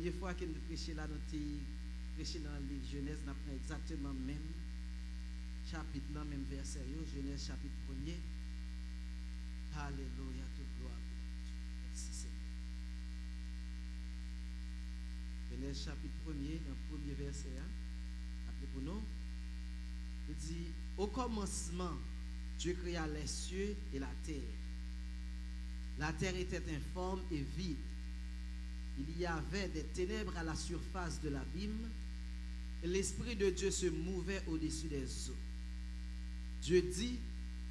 première fois que nous prêchons là, nous prêchons dans le livre Genèse, nous apprenons exactement le même chapitre, le même verset, Genèse chapitre 1er. Alléluia, toute gloire. Merci Seigneur. Genèse chapitre 1er, dans le premier verset, appelez pour nous. Il dit, au commencement, Dieu créa les cieux et la terre. La terre était informe et vide. Il y avait des ténèbres à la surface de l'abîme, et l'Esprit de Dieu se mouvait au-dessus des eaux. Dieu dit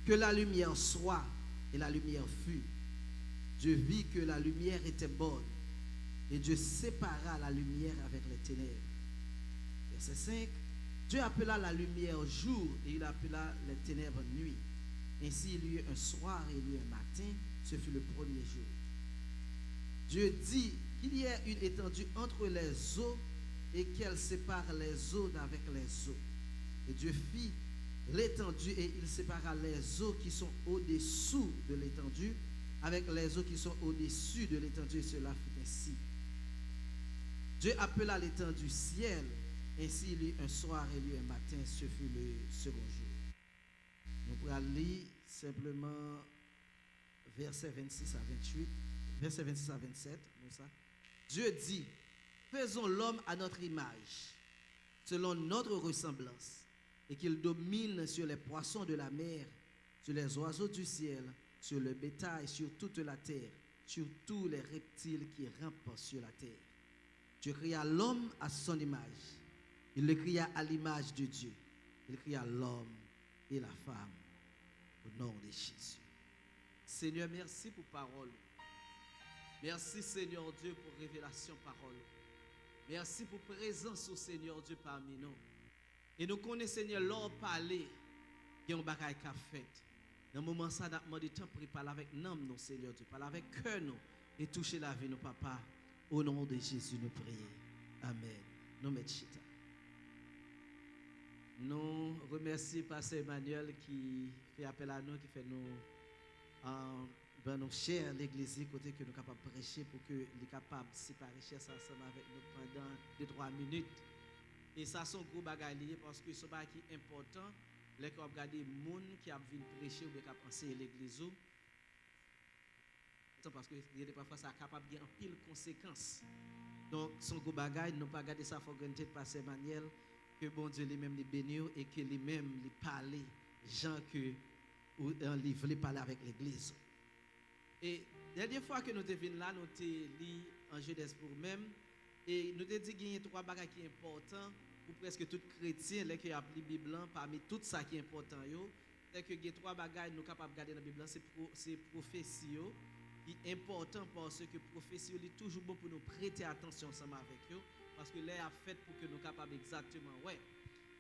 que la lumière soit, et la lumière fut. Dieu vit que la lumière était bonne, et Dieu sépara la lumière avec les ténèbres. Verset 5. Dieu appela la lumière jour, et il appela les ténèbres nuit. Ainsi il y eut un soir et il y eut un matin, ce fut le premier jour. Dieu dit qu'il y ait une étendue entre les eaux et qu'elle sépare les eaux d'avec les eaux. Et Dieu fit l'étendue et il sépara les eaux qui sont au-dessous de l'étendue avec les eaux qui sont au-dessus de l'étendue, et cela fut ainsi. Dieu appela l'étendue ciel, ainsi il y eut un soir et il y eut un matin, ce fut le second jour. Nous pourrons lire simplement versets 26 à 28, versets 26 à 27. Ça. Dieu dit, faisons l'homme à notre image, selon notre ressemblance, et qu'il domine sur les poissons de la mer, sur les oiseaux du ciel, sur le bétail, sur toute la terre, sur tous les reptiles qui rampent sur la terre. Dieu créa l'homme à son image. Il le créa à l'image de Dieu. Il créa l'homme et la femme au nom de Jésus. Seigneur, merci pour parole. Merci Seigneur Dieu pour révélation parole. Merci pour présence au Seigneur Dieu parmi nous. Et nous connaissons Seigneur l'or parler, il y a un bagage qu'a fait. Dans le moment ça, nous avons demandé temps pour parler avec nous, Seigneur Dieu, parler avec cœur nous et toucher la vie, nous, papa. Au nom de Jésus, nous prions. Amen. Nous mettons chita. Nous remercions Pasteur Emmanuel qui fait appel à nous, qui fait nous nous chers l'église, côté que nous sommes capables de prêcher pour que nous capables de séparer ça ensemble avec nous pendant 2-3 minutes. Et ça, c'est un gros bagage lié parce que ce bagage qui est important, les gens regardent les gens qui viennent prêcher ou qui enseigner l'église. Parce que parfois ça est capable de pile conséquences. Donc, son gros bagage, nous ne pas garder ça pour gagner par ces manières que bon Dieu lui-même les bénit et que lui-même les parle, gens que il voulait parler avec l'église. Et la dernière fois que nous sommes venus là, nous avons lu en Genèse pour nous-mêmes et nous avons dit qu'il y a 3 bagages qui sont importants pour presque tout chrétien qui a appris la Bible parmi tout ça qui est important. C'est que il y a 3 bagages nous sommes capables de garder dans la Bible, c'est prophétie qui est important parce que prophétie est toujours bon pour nous prêter attention ensemble avec eux parce que là a fait pour que nous soyons capables exactement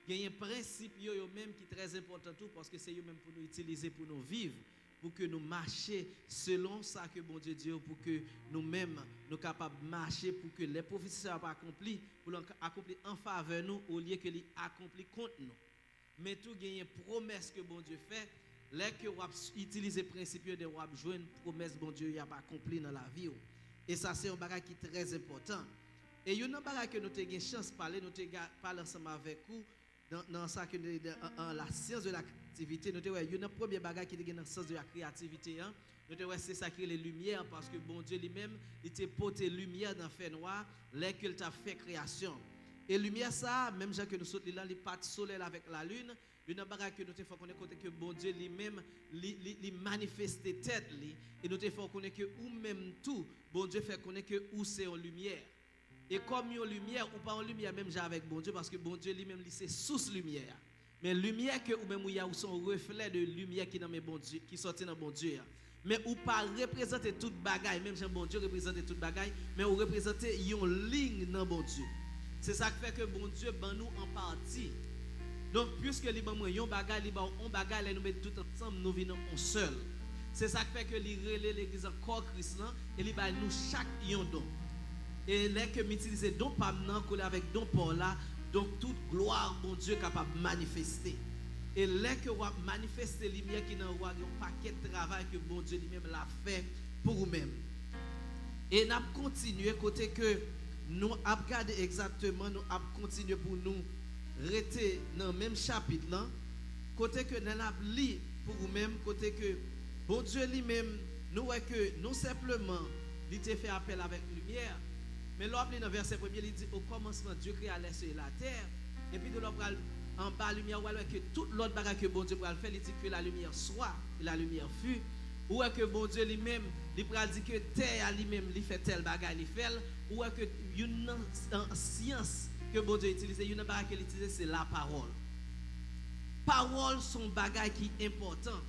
il y a un principe même qui est très important tout parce que c'est eux même pour nous utiliser pour nous vivre pour que nous marchions selon ça que bon Dieu dit pour que nous-mêmes nous capables de marcher pour que les prophéties soient accomplies pour accomplir en faveur de nous au lieu que les accomplir contre nous. Mais tout il y a une promesse que bon Dieu fait. Là que vous utilisez le principe de vous jouer une promesse bon Dieu a pas accompli dans la vie. Et ça c'est un bagage qui est très important. Et il y a un bagage que nous avons une chance de parler, nous avons parlé ensemble avec vous dans ça que dans la science de la créativité, nous avons un premier bagage qui est dans le sens de la créativité. Nous avons c'est ça qui est les lumières parce que bon Dieu lui-même il t'a porté lumière dans le fait noir, là qu'il t'a fait création. Et lumière ça, même gens que nous sommes là, les pattes soleil avec la lune. Une bagage que nous te faut connaître que bon Dieu lui-même li manifester tête li et nous te faut connaître que ou même tout bon Dieu fait connaître que ou c'est en lumière et comme une lumière ou pas en lumière même avec bon Dieu parce que bon Dieu lui-même c'est source lumière mais lumière que ou même il y a son reflet de lumière qui dans mes bon Dieu qui sorti dans bon Dieu mais ou pas représenter toute bagaille même Jean bon Dieu représenter toute bagaille mais ou représenter une ligne dans bon Dieu c'est ça qui fait que bon Dieu ban nous en partie. Donc, puisque les gens ont un bagage, nous mettons tout ensemble, nous venons en seul. C'est ça qui fait que les relais l'église en corps Christ et les nous chaque yon don. Et là que m'utiliser don pas maintenant collé avec don pour là, donc toute gloire bon Dieu capable de manifester. Et là que vous manifester lumière qui dans un paquet de travail que bon Dieu lui-même l'a fait pour vous-même. Et n'a continué côté que nous avons regardé exactement, nous avons continué pour nous rester dans le même chapitre là, côté que nous avons lu pour nous-mêmes, côté que bon Dieu lui-même, nous voyons que non simplement, il t'a fait appel avec lumière, mais l'on dans le verset 1er, il dit au commencement, Dieu créa les cieux et la terre, et puis de l'autre en bas lumière, ou alors que toute l'autre bagage que bon Dieu va faire, il dit que la lumière soit, et la lumière fut, ou est que bon Dieu lui-même, il va dire que terre lui-même, il fait tel bagage, il fait, ou est que une science que bon Dieu utilise, une bagage qu'il utilise, c'est la parole. Parole sont bagage qui est important.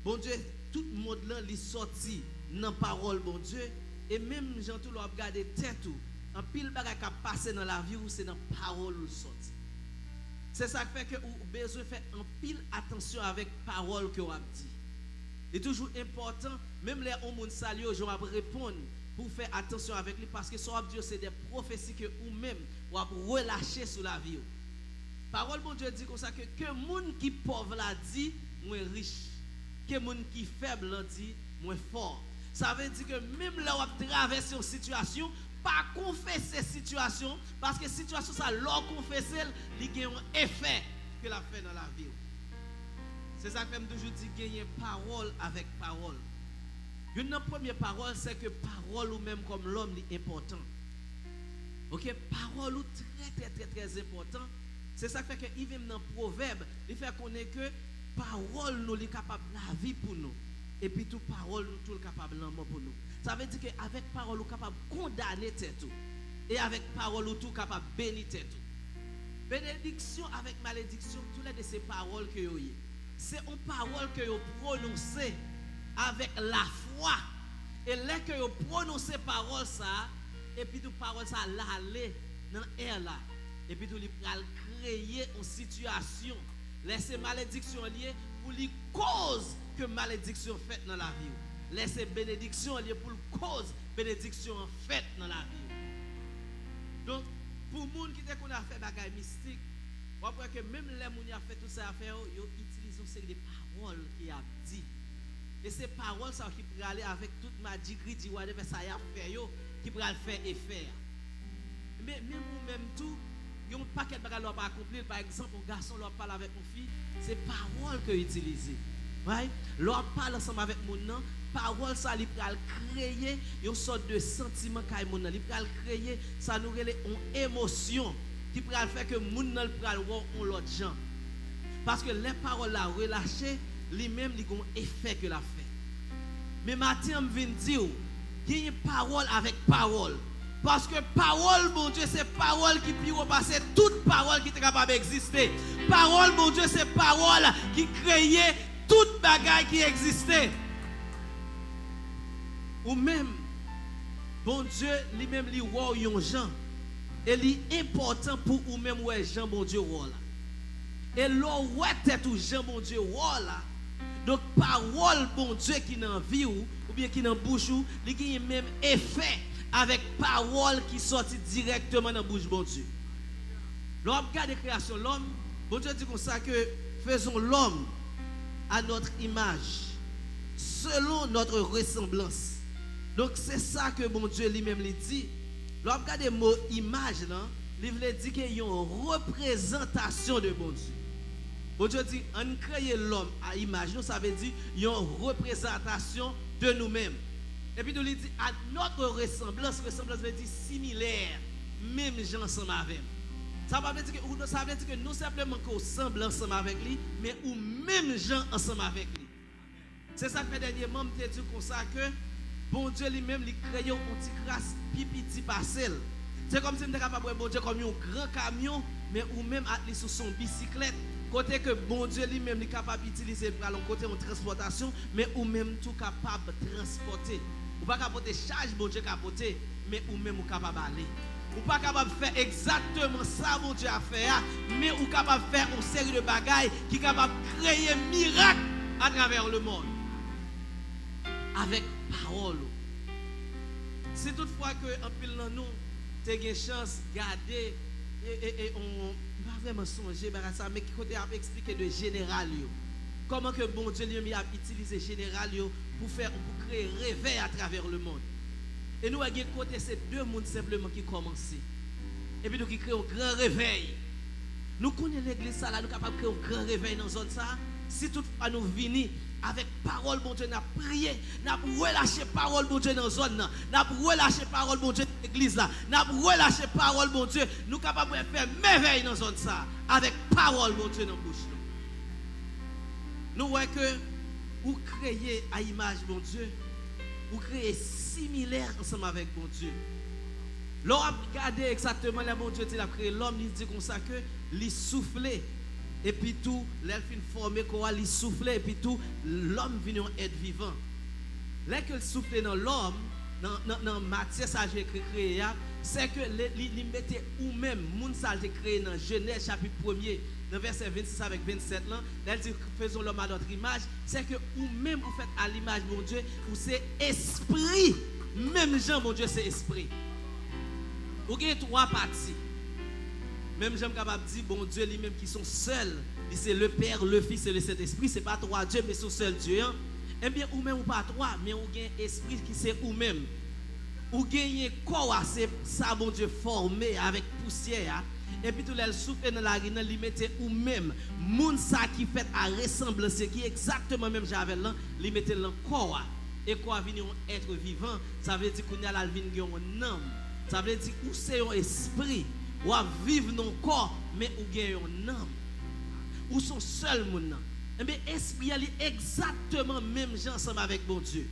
Bon Dieu, tout le monde là, il sorti dans la parole, bon Dieu, et même gens tout l'ont regardé tête tout, en pile bagage qui a passé dans la vie, c'est dans la parole où sorti. C'est ça qui fait que vous avez besoin de faire en pile attention avec la parole que vous avez dit. C'est toujours important, même les hommes saluent, je vais répondre pour faire attention avec lui parce que ce que c'est des prophéties que vous-même vous avez relâché sur la vie. Parole bon Dieu dit comme ça que monde qui pauvre l'a dit, moins riche. Que monde qui faible l'a dit, moins fort. Ça veut dire que même là où vous traversez une situation, pas confesser situation parce que situation ça l'on confesser il y a un effet que la fait dans la vie. C'est ça que même toujours dit gagner parole avec parole. Une première parole c'est que parole ou même comme l'homme est important. OK, parole ou très important. C'est ça qui fait que even dans le proverbe, il fait connaître que parole nous est capable la vie pour nous. Et puis toute parole nous tout capable l'amour pour nous. Ça veut dire qu'avec parole nous capable condamner tout. Et avec parole nous tout capable bénir tout. Bénédiction avec malédiction, toutes les de ces paroles que vous avez. C'est une parole que vous prononcez avec la foi. Et là que vous prononcez parole ça, et puis toute parole ça l'aller dans l'air là. Et puis tout li pral créer une situation. Laissez malédiction liée pour les causes que malédiction faite dans la vie. Laissez bénédiction liée pour la cause bénédiction faite dans la vie. Donc pour les gens qui ont fait des bagages mystiques, on voit que même les gens qui ont fait tout ça à faire, ils utilisent des paroles qui a dit. Et ces paroles ça qui peut aller avec toute magie qui whatever ça y a fait qui peut faire effet. Mais même ou même tout il y a un paquet de bagages à accomplir. Par exemple, un garçon qui parle avec une fille, c'est parole que utilise. Right? L'on parle ensemble avec mon nom, parole ça il peut créer une sorte de sentiment qu'il mon il peut créer ça nous relève une émotion qui peut faire que mon nom peut voir l'autre gens. Parce que les paroles là relâchées, lui-même il a un effet que la fait. Mais matin me vient dire qu'il y a une parole avec parole. Parce que parole, mon Dieu, c'est parole qui peut repasser toute parole qui est capable d'exister. Parole, mon Dieu, c'est parole qui crée toute bagaille qui existait. Ou même, bon Dieu, lui-même, lui voit yon Jean. Et il est important pour ou même ouais Jean, bon Dieu, là. Et l'on ouais tête ou Jean, bon Dieu, là. Donc, parole, bon Dieu, qui dans vie ou bien qui dans bouche ou, il a même effet. Avec parole qui sortit directement dans la bouche de bon Dieu. L'homme regarde la création, l'homme, bon Dieu dit comme ça que faisons l'homme à notre image, selon notre ressemblance. Donc c'est ça que bon Dieu lui-même lui dit. L'homme regarde le mot image, là, il veut dire qu'il y a une représentation de bon Dieu. Bon Dieu dit, on crée l'homme à image, nous ça veut dire qu'il y a une représentation de nous-mêmes. Et puis nous lui dit à notre ressemblance veut dire similaire, même gens ensemble avec. Ça veut dire que non simplement qu'on semble ensemble avec lui, mais ou même gens ensemble avec lui. C'est ça que fait dernièrement, je te dis comme ça que bon Dieu lui-même lui crée une petite grâce petit parcelle. C'est comme si nous étions capables de bon Dieu comme un grand camion, mais ou même aller sur son bicyclette. Côté que bon Dieu lui-même est capable d'utiliser pour aller côté de transportation, mais ou même tout capable de transporter. Ou pas capable de charge bon Dieu capoter, mais ou même ou capable d'aller. Ou pas capable de faire exactement ça bon Dieu a fait, mais ou capable de faire une série de bagailles qui est capable de créer un miracle à travers le monde. Avec parole. Si toutefois que en pile dans nous, tu as une chance de garder et on va vraiment songer à ça, mais qui côté a expliqué de général. Comment que bon Dieu lui a utilisé général pour créer réveil à travers le monde. Et nous avons côté ces deux mondes simplement qui commencent. Et puis nous qui créons un grand réveil. Nous connaissons l'église ça là, nous sommes capables de créer un grand réveil dans la zone ça. Si toutefois nous venons avec parole bon Dieu, nous prié, nous relâché parole bon Dieu dans la zone là, nous relâché parole bon Dieu dans l'église là, nous relâché parole bon Dieu, nous sommes capables de faire merveille dans la zone ça avec parole bon Dieu dans la bouche. Nous voyons que vous créez à image bon Dieu, vous créez similaire ensemble avec bon Dieu. L'homme regarde exactement le bon Dieu, il a créé l'homme, il dit comme ça que il soufflait et puis tout, l'elfine formé quoi, il soufflait et puis tout, l'homme vient être vivant. Là que le souffle dans l'homme, dans Matthieu ça j'ai créé, c'est que il mettait ou même moun ça j'ai créé dans Genèse chapitre 1er, dans verset 26 avec 27 là, il dit faisons l'homme à notre image, c'est que ou même vous faites à l'image de mon Dieu, ou c'est esprit, même Jean mon Dieu c'est esprit. Vous avez trois parties. Même j'aime capable de dire, bon Dieu lui-même qui sont seuls. C'est le Père, le Fils et le Saint-Esprit. Ce n'est pas trois dieux, mais c'est seul Dieu. Hein? Eh bien, ou même ou pas trois, mais vous avez un esprit qui c'est ou même. Vous avez un corps, c'est ça, bon Dieu, formé avec poussière. Hein? Et puis tout le souffle dans la rine, il mettait ou même. Moun ça qui fait à ressemblance, qui est exactement même j'avais là, il mettait dans le corps. Et quoi venir être vivant, ça veut dire qu'on a la vie un âme. Ça veut dire que c'est un esprit, ou vivre dans le corps, mais ou gagne un âme. Ou son seul monde. Eh bien, l'esprit est exactement même gens ensemble avec bon Dieu.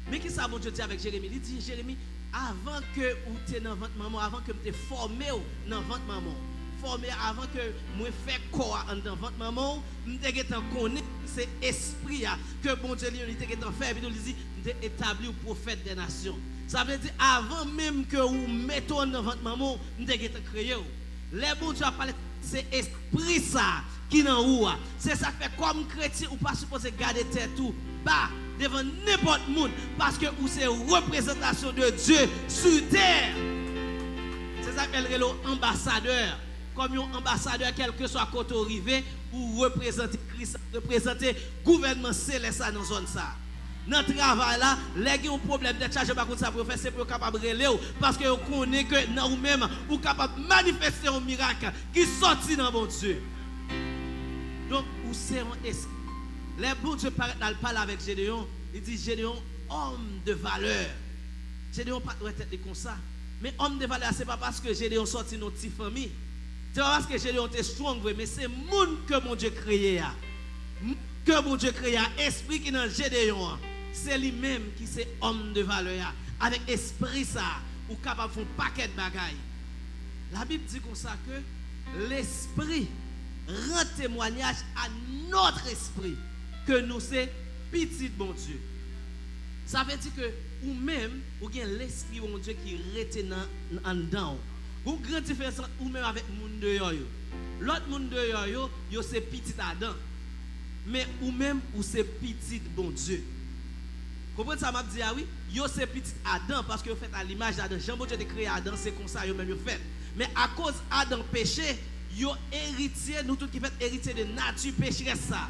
Mais qui ça bon Dieu dit avec Jérémie? Il dit, Jérémie, avant que vous êtes dans votre maman, avant que vous êtes formé dans votre maman, formé avant que moi fait corps dans votre maman, vous êtes connaître c'est esprit que bon Dieu lui fait, et puis il dit, vous êtes établi au prophète des nations. Ça veut dire avant même que vous mettez dans votre maman, vous avez créé. Les bon Dieu a parlé, c'est esprit ça qui est dans vous. C'est ça qui fait comme chrétien, ou pas supposé garder tête tout bas devant n'importe qui parce que vous c'est représentation de Dieu sur terre. C'est ça qu'elle est l'ambassadeur. Comme un ambassadeur, quel que soit côté arrivé, ou représenter Christ, représenter le gouvernement céleste dans la zone ça. Dans le travail là, les gens ont un problème de charge par contre ça pour faire c'est pour capable relever parce que vous connaissez que dans vous-même vous capable manifester un miracle qui sortit dans bon Dieu. Donc vous c'est un esprit. Les bon Dieu parle avec Gédéon, il dit Gédéon homme de valeur. Gédéon pas doit être comme ça. Mais homme de valeur c'est pas parce que Gédéon sorti dans petite famille. C'est pas parce que Gédéon était strong mais c'est monde que mon Dieu créé que mon Dieu créé esprit qui dans Gédéon. C'est lui-même qui c'est homme de valeur. Avec esprit ça, ou capable de faire un paquet de bagailles. La Bible dit comme ça que l'esprit rend témoignage à notre esprit que nous c'est petit bon Dieu. Ça veut dire que ou même, ou bien l'esprit bon Dieu qui rete en dedans. Ou grande différence ou même avec le monde de yoyo. L'autre monde de yoyo, yo c'est petit Adam. Mais ou même ou c'est petit bon Dieu. Comprenez ça m'a dit ah oui, yo c'est petit Adam parce que vous faites à l'image d'Adam. Jean bon Dieu a créé Adam, c'est comme ça yo même yo fait. Mais à cause Adam péché, yo héritier nous tous qui fait héritier de nature pécheresse ça.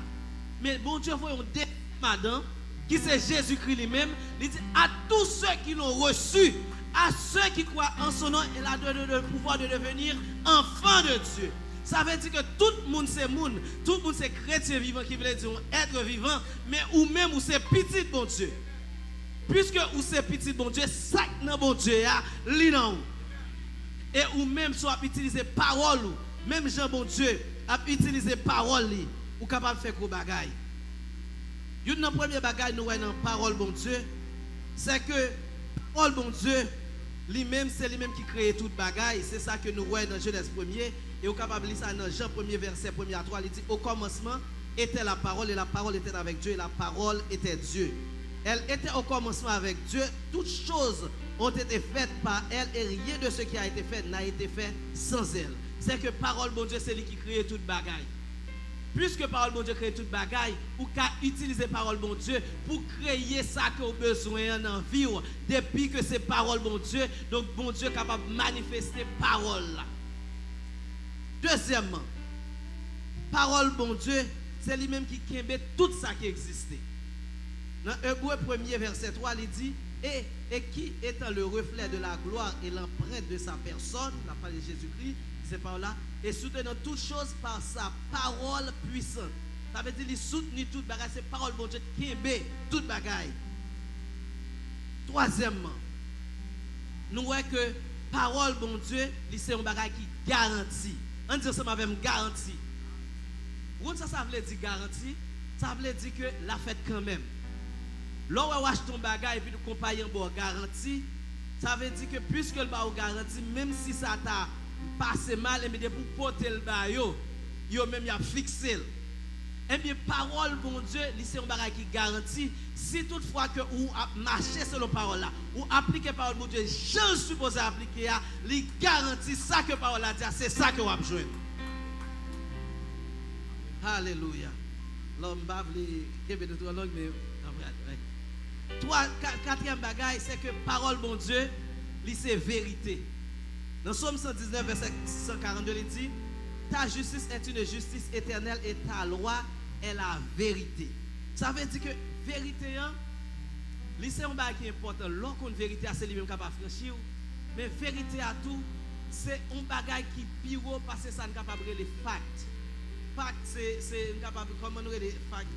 Mais bon Dieu voyons des Adam qui c'est Jésus-Christ lui-même, il dit à tous ceux qui l'ont reçu, à ceux qui croient en son nom, il a le pouvoir de devenir enfant de Dieu. Ça veut dire que tout le monde c'est monde, tout le monde c'est chrétien vivant qui veut dire être vivant, mais ou même ou c'est petit bon Dieu. Puisque ou c'est petit bon Dieu, ça dans bon Dieu a li nan. Et ou même soit utiliser parole, même Jean bon Dieu a utilisé parole li, ou capable faire gros bagaille. Une des premières bagailles nous voyons dans parole bon Dieu, c'est que parole bon Dieu lui-même c'est lui-même qui crée toute bagaille, c'est ça que nous voyons dans Genèse 1er et au capable lire ça dans Jean 1er verset 1er à 3, il dit au commencement était la parole et la parole était avec Dieu et la parole était Dieu. Elle était au commencement avec Dieu, toutes choses ont été faites par elle et rien de ce qui a été fait n'a été fait sans elle. C'est que parole bon Dieu c'est lui qui crée toute bagaille. Puisque parole bon Dieu crée toute bagaille, ou qu'à utiliser parole bon Dieu pour créer ça que vous avez besoin dans la vie. Depuis que c'est parole bon Dieu, donc bon Dieu est capable de manifester parole. Deuxièmement, parole bon Dieu, c'est lui-même qui kembe tout ça qui existait. Dans Hébreu 1er verset 3, il dit, et qui étant le reflet de la gloire et l'empreinte de sa personne, la parole de Jésus-Christ, c'est par là, et soutenant toutes choses par sa parole puissante. Ça veut dire qu'il soutient toute bagaille, c'est parole de Dieu qui est toute bagaille. Troisièmement, nous voyons que parole bon Dieu, c'est un bagage qui garantit. On dit ça avec garantie. Ça veut dire garantie, ça veut dire que la fête quand même. Lorsque on achète ton bagage et puis nous comparons bon garantie, ça veut dire que puisque le bagage garantie, même si ça t'a passé mal, et bien pour porter le bagage, yo même y a fixé. Eh bien, parole, bon Dieu, c'est un bagage qui garantit. Si toutefois que vous marchez selon parole là, ou appliquez parole, bon Dieu, je suppose appliquer, il garantit ça que parole là dit, c'est ça que vous avez besoin. Alléluia. L'homme bave les langues, mais quatrième bagage, c'est que parole, bon Dieu, c'est vérité. Dans Somme 119, verset 142, il dit, ta justice est une justice éternelle et ta loi est la vérité. Ça veut dire que vérité, c'est un bagage qui est important. Lorsqu'on vérité, c'est lui-même capable de franchir. Mais vérité à tout, c'est un bagage qui pire parce que ça n'est capable de les facts. Fact, c'est capable de comment nous les facts,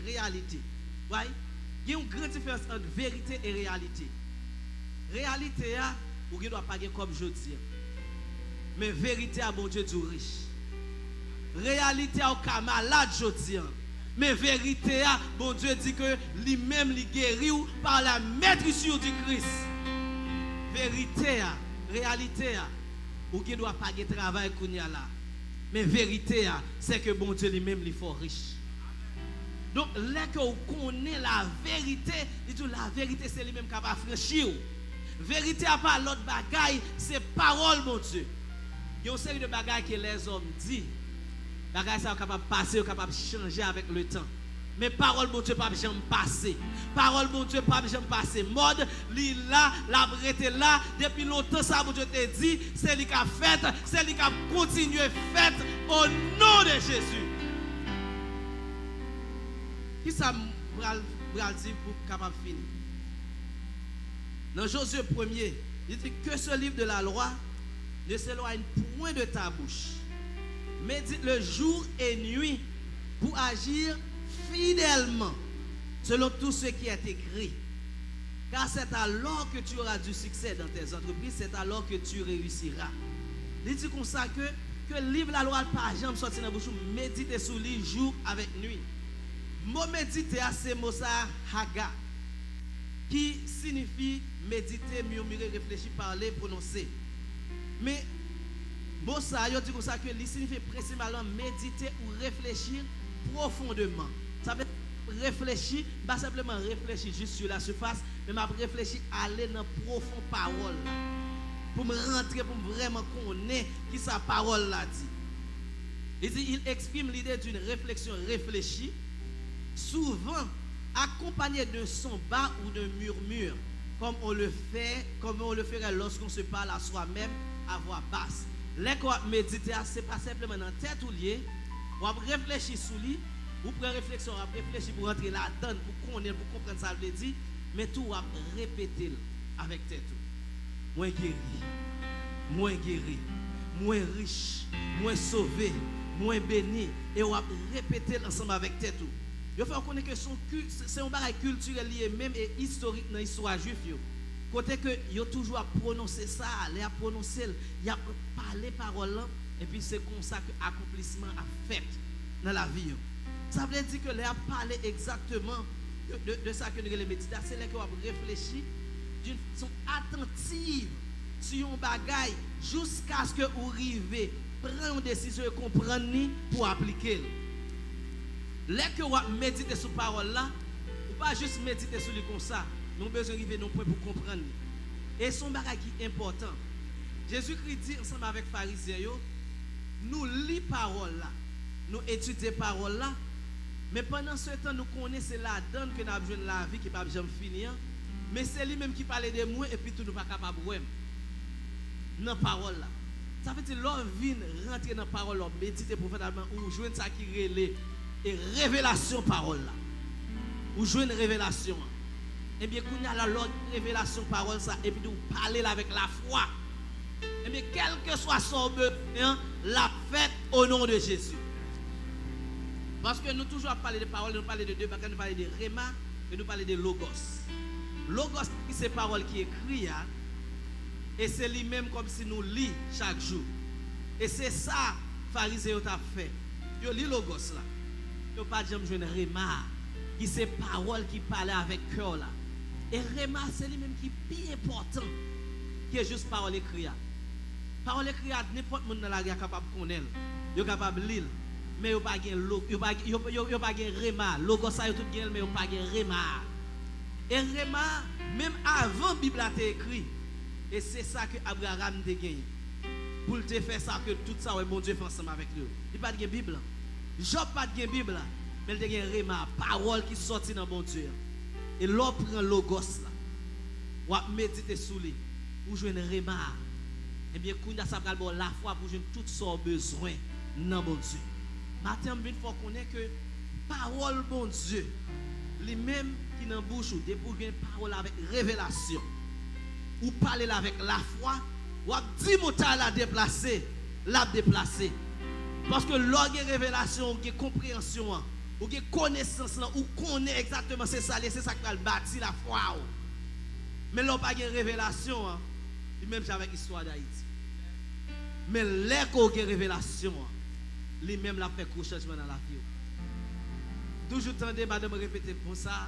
réalité. Ouais? Il y a une grande différence entre vérité et réalité. Réalité, vous ne doit pas comme je dis. Mais vérité à bon Dieu du riche. Réalité au cas malade je dis. Mais vérité à bon Dieu dit que lui-même lui guérit par la maîtrise du Christ. Vérité à réalité à ou qui doit pas de travail qu'on y a là. Mais vérité à c'est que bon Dieu lui-même lui fort riche. Donc là que vous connaissez la vérité, la vérité c'est lui-même qui va franchir. Vérité à pas l'autre bagaille, c'est parole mon Dieu. Il y a une série de bagages que les hommes disent. Les bagages sont capables de passer, capables de changer avec le temps. Mais parole, mon Dieu, pas jamais passer. Parole, mon Dieu, pas jamais passer. Mode, là, la brete là, depuis longtemps, ça, mon Dieu te dit, c'est lui qui a fait, c'est lui qui a continué fait au nom de Jésus. Qui ça va dire pour capable de finir? Dans Josué 1er, il dit que ce livre de la loi ne s'éloigne point de ta bouche. Médite le jour et nuit pour agir fidèlement selon tout ce qui est écrit. Car c'est alors que tu auras du succès dans tes entreprises, c'est alors que tu réussiras. Il dit comme ça que le livre de la loi pas jamais sorti dans la bouche, médite sur lui jour avec nuit. Mot méditer, c'est mot ça haga, qui signifie méditer, murmurer, réfléchir, parler, prononcer. Mais bon ça, il dit comme ça que il signifie principalement méditer ou réfléchir profondément. Ça veut dire réfléchir, pas simplement réfléchir juste sur la surface, mais m'a réfléchir aller dans profond parole pour me rentrer, pour me vraiment connaître qui sa parole là dit. Il exprime l'idée d'une réflexion réfléchie, souvent accompagnée d'un son bas ou d'un murmure, comme on le ferait lorsqu'on se parle à soi-même à voix basse. Les qu'on méditer, ce n'est pas simplement dans la tête ou lié, on va réfléchir sur lui, vous prenez réflexion, on va réfléchir pour rentrer là-dedans, pour connaître, pour comprendre ça veut dire, mais tout va répéter avec tête. Moins guéri, moins riche, moins sauvé, moins béni, et on va répéter ensemble avec tête. Il faut connaître que c'est un bagage culturel lié même et historique dans l'histoire juive. Côté que il a toujours à prononcer ça, il a prononcé, il a parlé parole et puis c'est comme ça que l'accomplissement a fait dans la vie. Ça veut dire que il a parlé exactement de ça que nous les méditer, c'est là qu'on va réfléchir d'une façon attentive sur un bagage jusqu'à ce que vous arrivez prendre une décision et comprendre pour appliquer. Là que vous méditer sur parole là, ou pas juste méditer sur lui comme ça. Nous avons besoin d'arriver à un point pour comprendre. Et son bagage qui est important. Jésus-Christ dit ensemble avec les pharisiens, nous lisons parole là, nous étudions parole là, mais pendant ce temps, nous connaissons la donne que nous avons besoin de la vie qui ne peut jamais finir. Mais c'est lui-même qui parle de moi et puis tout nous pas capable de voir. Dans la parole là. Ça veut dire que l'homme vient rentrer dans la parole, l'homme méditer profondément, ou jouer ça qui relève et révélation parole là. Ou jouer une révélation. Eh bien, qu'on a la révélation parole ça, et puis nous parler avec la foi. Eh bien, quel que soit son besoin, la fête au nom de Jésus. Parce que nous toujours parlé de paroles, nous parlons de deux bagages, nous parlons de Réma et nous parlons de Logos. Logos, c'est parole qui écrit, et c'est lui-même comme si nous lit chaque jour. Et c'est ça, pharisiens ont fait. Ils lit Logos là. Ils n'ont pas jamais joué Réma, qui c'est parole qui parlait avec cœur là. Et Réma, c'est lui-même qui est plus important que juste parole écrite. Parole écrite, n'importe qui dans la rue est capable de connaître, il est capable de lire. Mais il n'y a pas de Réma. Logo ça, il y a tout mais il n'y a pas de Réma. Et Réma, même avant la Bible a été écrit, et c'est ça que Abraham a gagné. Pour te faire ça, que tout ça, bon Dieu fait ensemble avec lui. Il n'y a pas de Bible. Job n'a pas de Bible, mais il y a Réma, parole qui sortit dans bon Dieu. Et l'on prend Logos là, ou à méditer sur lui, pour jouer une Réma. Eh bien, quand ça va la foi pour jouer tout son besoin dans bon Dieu. Matin, il faut connaître que parole bon Dieu, les mêmes qui dans bouche ou pour une parole avec révélation, ou parler avec la foi, ou dit mota la déplacer, la déplacer. Parce que l'orgue révélation, ou compréhension, ou connaissance, ou connaît exactement c'est ça qui va bâtir la foi. Mais l'on pas de révélation, même avec l'histoire d'Haïti. Mais l'écho de révélation, lui-même l'a fait gros changement dans la vie. Toujours tendez, madame, répéter pour ça.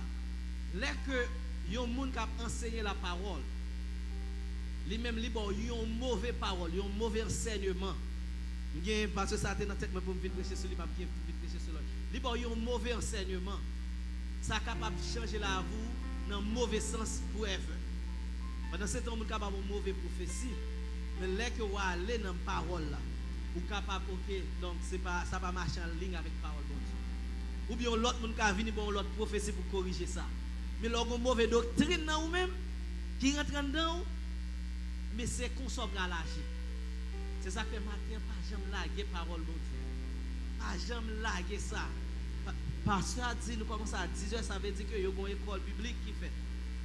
Dès que yon moun qui a enseigné la parole, lui-même li bon yon mauvais parole, yon mauvais enseignement. Parce que ça a été dans la tête pour me venir prêcher sur lui, pas bien prêcher sur lui. Li bon yon mauvais enseignement, ça capable de changer la vie dans mauvais sens forever. Pendant ce temps, on est capable de mauvais prophétie, mais dès que vous allez dans la parole là, ou capable, ok, donc pas, ça va marcher en ligne avec la parole de Dieu. Ou bien l'autre monde qui a venu pour l'autre prophétie pour corriger ça. Mais l'autre mauvaise doctrine dans vous-même, qui rentre dedans, mais c'est qu'on s'en à l'agir. C'est ça que matin, pas jamais laguer parole de Dieu. Pas jamais laguer ça. Parce que dit, nous commençons à 10h, ça veut dire que y a une école publique qui fait.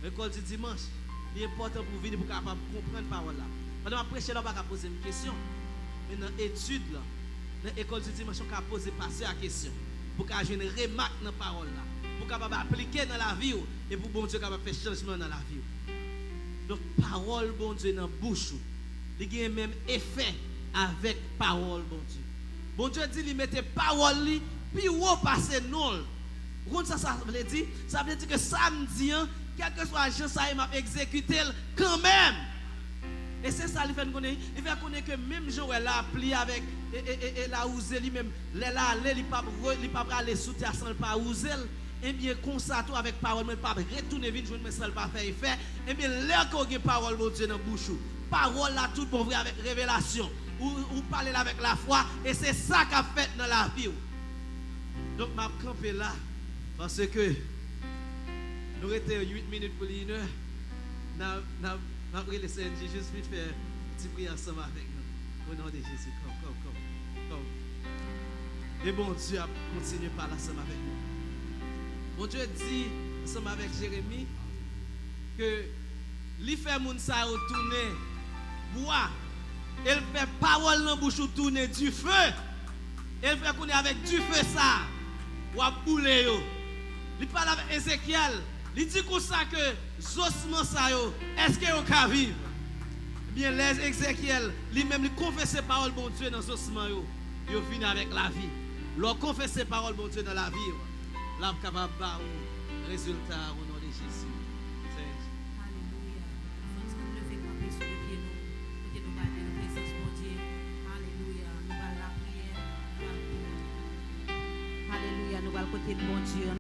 L'école du dimanche. Il est important pour venir pour capable comprendre la parole là. Pendant que prêcher là, on va poser une question. Mais dans l'étude, dans l'école du dimanche, on va poser passer la question. Pour qu'on ait une remarque dans la parole là. Pour qu'on appliquer dans la vie. Et pour bon Dieu capable faire changement dans la vie. Donc, parole, bon Dieu, dans la bouche. Il y a même effet avec parole, bon Dieu. Bon Dieu dit, il mette parole, puis où passer non. Vous comprenez ça veut dire? Ça veut dire que samedi, quel que soit le ça m'a exécuté quand même. Et c'est ça, il fait connaître. Il fait connaître que même Jean elle a appelé avec et la ousé lui-même, là il pas aller sous terre sans pas ousé. Et bien comme ça tout avec parole mais pas retourner vite joindre mais ça pas faire effet. Et bien là qu'on a parole mon Dieu dans bouche. Parole là tout bon vrai avec révélation ou parler avec la foi et c'est ça qu'a fait dans la vie. Donc m'a camper là parce que nous étions 8 minutes pour une heure. N'a pris le CNJ juste pour faire une petite prière ensemble avec nous. Au nom de Jésus, comme. Et bon Dieu a continué par là ensemble avec nous. Bon Dieu dit ensemble avec Jérémie que lui fait moun sa retourner bois. Elle fait parole dans bouche tourner du feu. Elle fait qu'on est avec du feu ça. Ou a bouler yo. Il parle avec Ézéchiel. Il dit comme ça que ossements ça yo, est-ce que yo ka vivre? Bien les Ézéchiel, lui-même il confesse parole bon Dieu dans ossements yo. Yo vient avec la vie. Leur confesse parole bon Dieu dans la vie. Là capable ba résultat au nom de Jésus. Alléluia. Nous sommes levés camper sur le pied nous. Côté nous garder la présence mon Dieu. Alléluia. Nous allons la prière. Alléluia. Nous allons côté de mon Dieu.